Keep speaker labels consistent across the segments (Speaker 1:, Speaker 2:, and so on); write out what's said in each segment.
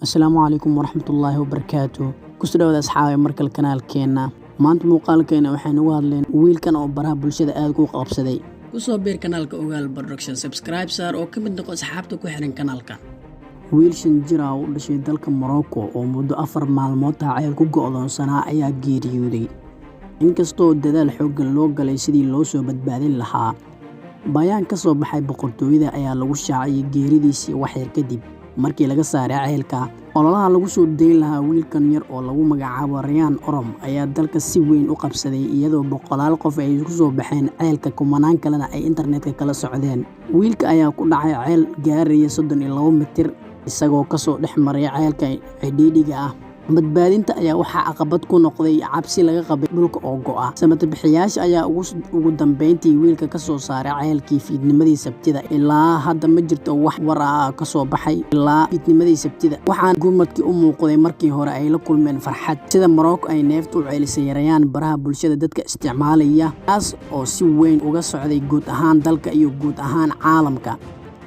Speaker 1: السلام عليكم ورحمة الله وبركاته كسر أصحابي مركل كنال كينا maanta muuqaalkeena waxaan uga hadlayn wiilkan oo baraha bulshada aad ku qabsaday ku soo biir kanaalka Ogaal Production subscribe saar oo kamid noqo asxaabta ku xiran kanaalka wiil shan jir ah oo dhashay dalka Morocco oo muddo 4 maalmood taacayl ku go'doonsanaa ayaa geeriyooday inkastoo dadaal xooggan loo galay sidii loo soo badbaadin lahaa bayaan ka soo baxay boqortooyada ayaa lagu shaaciyay geeridiisii wax yar kadib markii laga saaray ceelka ololaha lagu soo deyn lahaa wiilkan yar oo lagu magacaabo Rayaan Orom ayaa dalka si weyn u qabsaday iyadoo boqolaal qof ay isku soo baxeen ceelka kumanaan kalena ay internetka kala socdeen wiilka ayaa ku dhacay ceel gaaraya 32 mitir isagoo ka soo dhex maray ceelka cidhiidhiga ah badbaadinta ayaa waxa caqabad ku noqday cabsi laga qabay dhulka oo go'a samata bixiyaasha ayaa ugu dambeyntii wiilka ka soo saaray ceelkii fiidnimadii Sabtida ilaa hadda ma jirto wax war ah ka soo baxay ilaa fiidnimadii Sabtida waxaan gurmadkii u muuqday markii hore ay la kulmeen farxad sida Morocco ay neeftu u ceelisay yarayaan baraha bulshada dadka isticmaalaya taas oo si weyn uga socday guud ahaan dalka iyo guud ahaan caalamka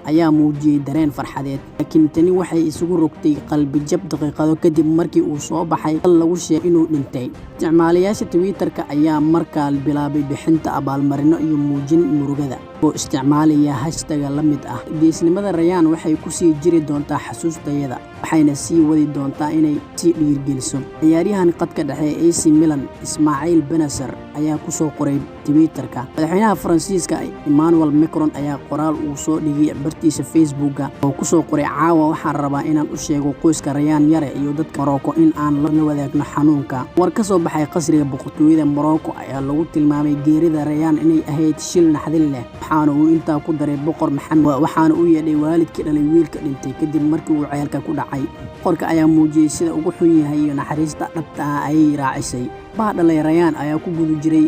Speaker 1: ayaa muujiyay dareen farxadeed laakiin tani waxay isugu rogtay qalbi jab daqiiqado kadib markii uu soo baxay lagu sheegay inuu dhintay isticmaalayaasha Twitter-ka ayaa markaa bilaabay bixinta abaalmarino iyo muujin murugada oo isticmaalaya hashtag la mid ah geesnimada Rayaan waxay ku sii jiri doontaa xasuustayada waxayna sii wadi doontaa inay si dhiirigeliso ciyaaryahan qadka dhexe AC Milan Ismaaciil Benasser ayaa ku soo qoray Twitter-ka madaxweynaha Faransiiska Emmanuel Macron ayaa qoraal uu soo dhigay bartiisa Facebook-ga oo ku soo qoray caawa waxaan rabaa inaan u sheego qoyska Rayaan yare iyo dadka Morocco in aan la wadaagno xanuunka war ka soo baxay qasriga boqortooyada Morocco ayaa lagu tilmaamay geerida Rayaan inay ahayd shil naxdin leh waxaana uu intaa ku daray boqor Maxamed waxaana uu yeedhay waalidkii dhalay wiilka dhintay kadib markii uu ceelka ku dhacay qorka ayaa muujiyay sida ugu xun yahay iyo naxariista dhabta ah ay raacisay baadhalay Rayaan ayaa ku gudu jiray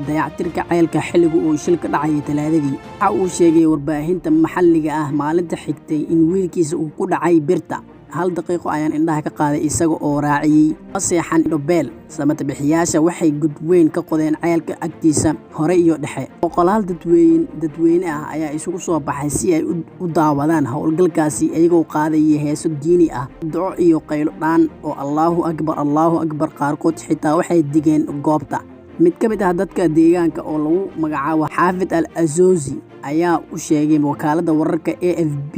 Speaker 1: dayactirka ceelka xilliga uu shilka dhacay Talaadadii waxa uu sheegay warbaahinta maxalliga ah maalinta xigtay in wiilkiisa uu ku dhacay birta hal daqiiqo ayaan indhaha ka qaaday isaga oo raaciyay aseexan dhobeel samata bixiyaasha waxay gudweyn ka qodeen ceelka agtiisa hore iyo dhexe boqolaal dadweyne ah ayaa isugu soo baxay si ay u daawadaan howlgalkaasi iyagoo qaadaya heeso diini ah duco iyo qaylo dhaan oo Allahu akbar qaarkood xitaa waxay digeen goobta mid ka mid ah dadka deegaanka oo lagu magacaabo Xaafid Al-Azouzi ayaa u sheegay wakaaladda wararka AFP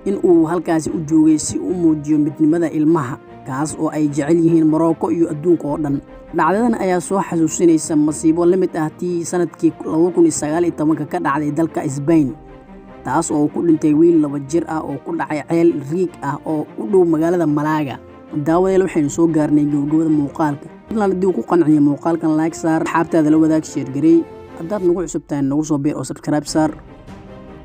Speaker 1: in uu halkaasi u joogay si uu muujiyo midnimada ilmaha kaas oo ay jecel yihiin Morocco iyo adduunka oo dhan dhacdadan ayaa soo xasuusinaysa masiibo la mid ah tii sanadkii 2019 ka dhacday dalka Spain taas oo ku dhintay wiil 2 jir ah oo ku dhacay ceel riig ah oo u dhow magaalada Malaga daawadeel waxaynu soo gaarnay gowgowda muuqaalka hadna haddii uu ku qanciyo muuqaalkan like saar xabtaada la wadaag share garey haddaad nagu cusubtahay nagu soo biir oo subscribe saar